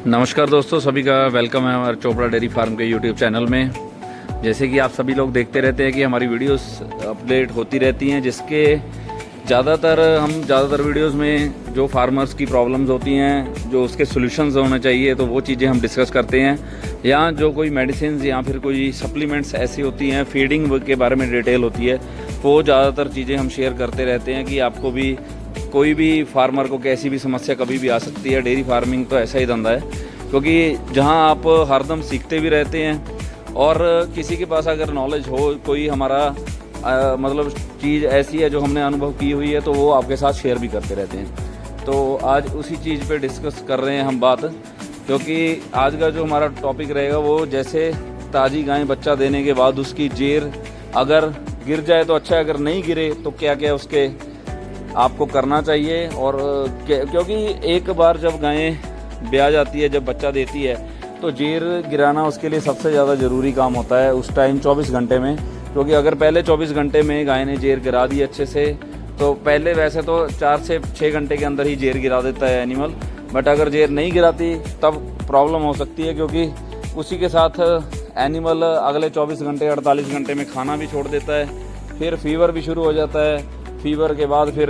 नमस्कार दोस्तों, सभी का वेलकम है हमारे चोपड़ा डेयरी फार्म के यूट्यूब चैनल में। जैसे कि आप सभी लोग देखते रहते हैं कि हमारी वीडियोस अपडेट होती रहती हैं, जिसके ज़्यादातर वीडियोस में जो फार्मर्स की प्रॉब्लम्स होती हैं, जो उसके सॉल्यूशंस होने चाहिए, तो वो चीज़ें हम डिस्कस करते हैं। या जो कोई मेडिसिन या फिर कोई सप्लीमेंट्स ऐसी होती हैं, फीडिंग के बारे में डिटेल होती है, वो ज़्यादातर चीज़ें हम शेयर करते रहते हैं कि आपको भी कोई भी फार्मर को कैसी भी समस्या कभी भी आ सकती है। डेयरी फार्मिंग तो ऐसा ही धंधा है, क्योंकि जहां आप हरदम सीखते भी रहते हैं और किसी के पास अगर नॉलेज हो, कोई हमारा मतलब चीज़ ऐसी है जो हमने अनुभव की हुई है, तो वो आपके साथ शेयर भी करते रहते हैं। तो आज उसी चीज़ पे डिस्कस कर रहे हैं हम बात, क्योंकि आज का जो हमारा टॉपिक रहेगा वो जैसे ताज़ी गाय बच्चा देने के बाद उसकी जेर अगर गिर जाए तो अच्छा है, अगर नहीं गिरे तो क्या क्या उसके आपको करना चाहिए। और क्योंकि एक बार जब गाय ब्याह जाती है, जब बच्चा देती है, तो जेर गिराना उसके लिए सबसे ज़्यादा ज़रूरी काम होता है उस टाइम 24 घंटे में। क्योंकि अगर पहले 24 घंटे में गाय ने जेर गिरा दी अच्छे से, तो पहले वैसे तो 4 से 6 घंटे के अंदर ही जेर गिरा देता है एनिमल, बट अगर जेर नहीं गिराती तब प्रॉब्लम हो सकती है, क्योंकि उसी के साथ एनिमल अगले 24 घंटे 48 घंटे में खाना भी छोड़ देता है, फिर फीवर भी शुरू हो जाता है। फीवर के बाद फिर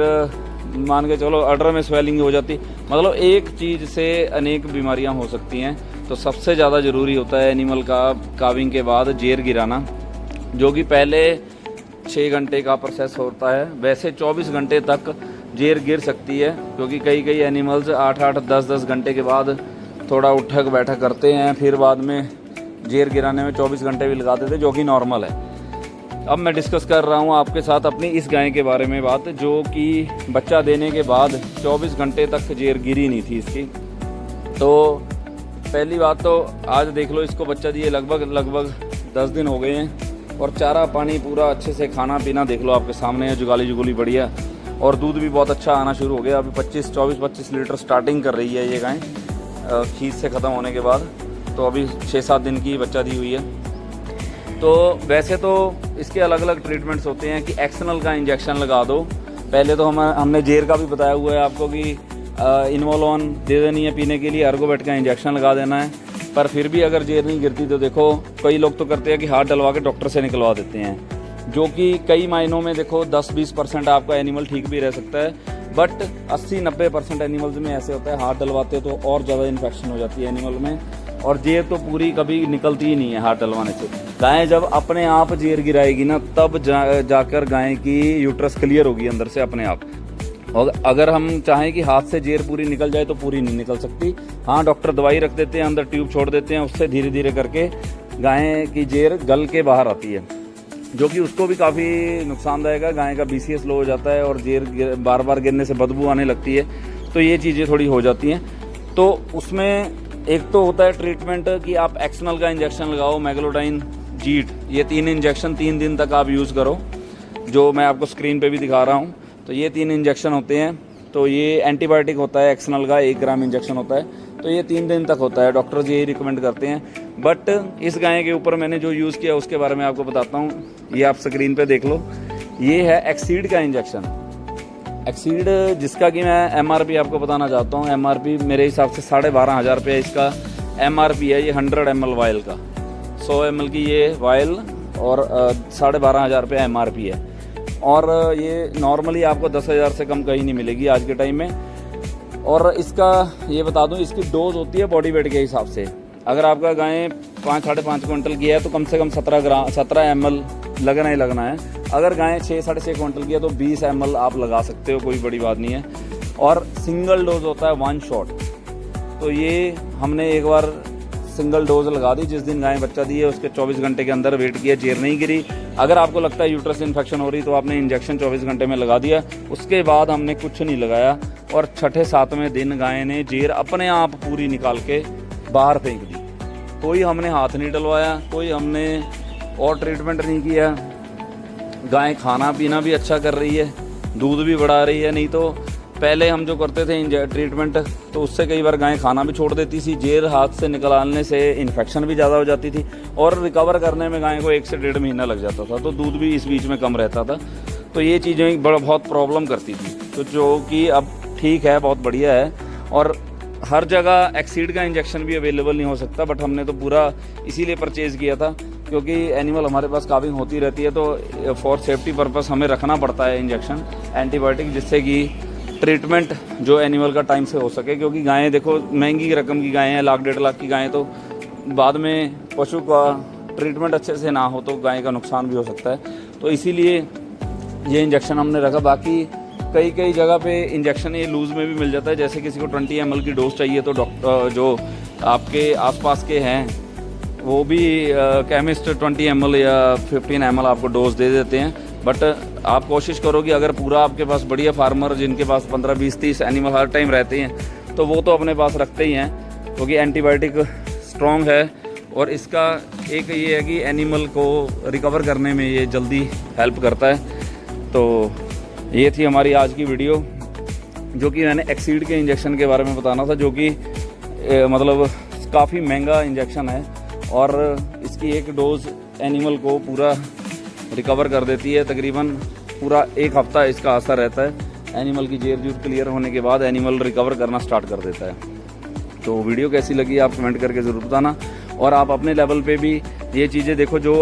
मान के चलो अडर में स्वेलिंग हो जाती, मतलब एक चीज़ से अनेक बीमारियां हो सकती हैं। तो सबसे ज़्यादा ज़रूरी होता है एनिमल का काविंग के बाद जेर गिराना, जो कि पहले 6 घंटे का प्रोसेस होता है। वैसे 24 घंटे तक जेर गिर सकती है, क्योंकि कई एनिमल्स 8-8 10-10 घंटे के बाद थोड़ा उठक बैठक करते हैं, फिर बाद में जेर गिराने में 24 घंटे भी लगा देते, जो कि नॉर्मल है। अब मैं डिस्कस कर रहा हूँ आपके साथ अपनी इस गाय के बारे में बात, जो कि बच्चा देने के बाद 24 घंटे तक जेर गिरी नहीं थी इसकी। तो पहली बात तो आज देख लो, इसको बच्चा दिए लगभग 10 दिन हो गए हैं, और चारा पानी पूरा अच्छे से, खाना पीना देख लो आपके सामने है, जुगाली बढ़िया, और दूध भी बहुत अच्छा आना शुरू हो गया। अभी 24-25 लीटर स्टार्टिंग कर रही है ये गाय खींच से ख़त्म होने के बाद। तो अभी 6-7 दिन की बच्चा दी हुई है। तो वैसे तो इसके अलग अलग ट्रीटमेंट्स होते हैं कि एक्सनल का इंजेक्शन लगा दो। पहले तो हमने जेर का भी बताया हुआ है आपको कि इनवोलॉन दे देनी है पीने के लिए, अर्गोवेट का इंजेक्शन लगा देना है। पर फिर भी अगर जेर नहीं गिरती तो देखो, कई लोग तो करते हैं कि हाथ डलवा के डॉक्टर से निकलवा देते हैं, जो कि कई मायनों में देखो 10-20% आपका एनिमल ठीक भी रह सकता है, बट 80-90% एनिमल्स में ऐसे होता है हाथ डलवाते तो और ज़्यादा इन्फेक्शन हो जाती है एनिमल में, और जेर तो पूरी कभी निकलती ही नहीं है हाथ डलवाने से। गाय जब अपने आप जेर गिराएगी ना, तब जाकर गाय की यूट्रस क्लियर होगी अंदर से अपने आप। और अगर हम चाहें कि हाथ से जेर पूरी निकल जाए तो पूरी नहीं निकल सकती। हाँ, डॉक्टर दवाई रख देते हैं, अंदर ट्यूब छोड़ देते हैं, उससे धीरे धीरे करके गाय की जेर गल के बाहर आती है, जो कि उसको भी काफ़ी नुकसानदायक है। गाय का BCS लो हो जाता है और जेर बार बार गिरने से बदबू आने लगती है, तो ये चीज़ें थोड़ी हो जाती हैं। तो उसमें एक तो होता है ट्रीटमेंट कि आप एक्सनल का इंजेक्शन लगाओ, मैग्लोडाइन, जीट, ये 3 इंजेक्शन 3 दिन तक आप यूज़ करो, जो मैं आपको स्क्रीन पे भी दिखा रहा हूँ। तो ये 3 इंजेक्शन होते हैं। तो ये एंटीबायोटिक होता है एक्सनल का, 1 ग्राम इंजेक्शन होता है, तो ये 3 दिन तक होता है। डॉक्टर्स यही रिकमेंड करते हैं। बट इस गाय के ऊपर मैंने जो यूज़ किया उसके बारे में आपको बताता हूँ। ये आप स्क्रीन पर देख लो, ये है एक्सीड का इंजेक्शन। एक्सीड, जिसका कि मैं MRP आपको बताना चाहता हूँ। MRP मेरे हिसाब से 12,500 रुपये इसका MRP है। ये 100 ml वायल का, 100 ml की ये वायल, और 12,500 रुपये MRP है। और ये नॉर्मली आपको 10,000 से कम कहीं नहीं मिलेगी आज के टाइम में। और इसका ये बता दूँ, इसकी डोज होती है बॉडी वेट के हिसाब से। अगर आपका गाय 5-5.5 क्विंटल की है तो कम से कम 17 ml लगना ही लगना है। अगर गाय 6-6.5 क्विंटल की है तो 20 ml आप लगा सकते हो, कोई बड़ी बात नहीं है। और सिंगल डोज होता है 1 शॉट। तो ये हमने एक बार सिंगल डोज लगा दी, जिस दिन गाय बच्चा दी है उसके 24 घंटे के अंदर वेट किया, जेर नहीं गिरी। अगर आपको लगता है यूट्रस इन्फेक्शन हो रही तो आपने इंजेक्शन 24 घंटे में लगा दिया, उसके बाद हमने कुछ नहीं लगाया। और 6-7वें दिन गाय ने जेर अपने आप पूरी निकाल के बाहर फेंक दी। कोई हमने हाथ नहीं डलवाया, कोई हमने और ट्रीटमेंट नहीं किया। गाय खाना पीना भी अच्छा कर रही है, दूध भी बढ़ा रही है। नहीं तो पहले हम जो करते थे ट्रीटमेंट, तो उससे कई बार गाय खाना भी छोड़ देती थी। जेर हाथ से निकालने से इन्फेक्शन भी ज़्यादा हो जाती थी, और रिकवर करने में गाय को 1 से 1.5 महीना लग जाता था। तो दूध भी इस बीच में कम रहता था। तो ये चीज़ें बहुत प्रॉब्लम करती थी, तो जो कि अब ठीक है, बहुत बढ़िया है। और हर जगह एक्सीड का इंजेक्शन भी अवेलेबल नहीं हो सकता, बट हमने तो पूरा इसीलिए परचेज़ किया था क्योंकि एनिमल हमारे पास काविंग होती रहती है, तो फॉर सेफ्टी पर्पस हमें रखना पड़ता है इंजेक्शन एंटीबायोटिक, जिससे कि ट्रीटमेंट जो एनिमल का टाइम से हो सके। क्योंकि गायें देखो महंगी रकम की गायें हैं, 1,00,000-1.5 लाख की गायें, तो बाद में पशु का ट्रीटमेंट अच्छे से ना हो तो गाय का नुकसान भी हो सकता है, तो इसीलिए ये इंजेक्शन हमने रखा। बाकी कई जगह पे इंजेक्शन ये लूज़ में भी मिल जाता है, जैसे किसी को 20 ml की डोज चाहिए तो डॉक्टर जो आपके आसपास के हैं वो भी केमिस्ट 20 ml या 15 ml आपको डोज दे देते हैं। बट आप कोशिश करो कि अगर पूरा आपके पास बढ़िया फार्मर जिनके पास 15, 20, 30 एनिमल हर टाइम रहते हैं तो वो तो अपने पास रखते ही हैं, क्योंकि एंटीबायोटिक स्ट्रॉन्ग है और इसका एक ये है कि एनिमल को रिकवर करने में ये जल्दी हेल्प करता है। तो ये थी हमारी आज की वीडियो, जो कि मैंने एक्सीड के इंजेक्शन के बारे में बताना था, जो कि मतलब काफ़ी महंगा इंजेक्शन है और इसकी एक डोज एनिमल को पूरा रिकवर कर देती है। तकरीबन पूरा 1 हफ्ता इसका असर रहता है। एनिमल की जेर जूर क्लियर होने के बाद एनिमल रिकवर करना स्टार्ट कर देता है। तो वीडियो कैसी लगी आप कमेंट करके ज़रूर बताना, और आप अपने लेवल पे भी ये चीज़ें देखो जो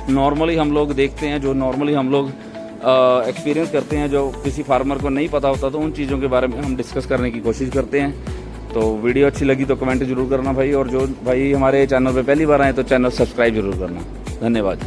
नॉर्मली हम लोग देखते हैं, जो नॉर्मली हम लोग एक्सपीरियंस करते हैं, जो किसी फार्मर को नहीं पता होता, तो उन चीज़ों के बारे में हम डिस्कस करने की कोशिश करते हैं। तो वीडियो अच्छी लगी तो कमेंट जरूर करना भाई, और जो भाई हमारे चैनल पे पहली बार आए तो चैनल सब्सक्राइब जरूर करना। धन्यवाद।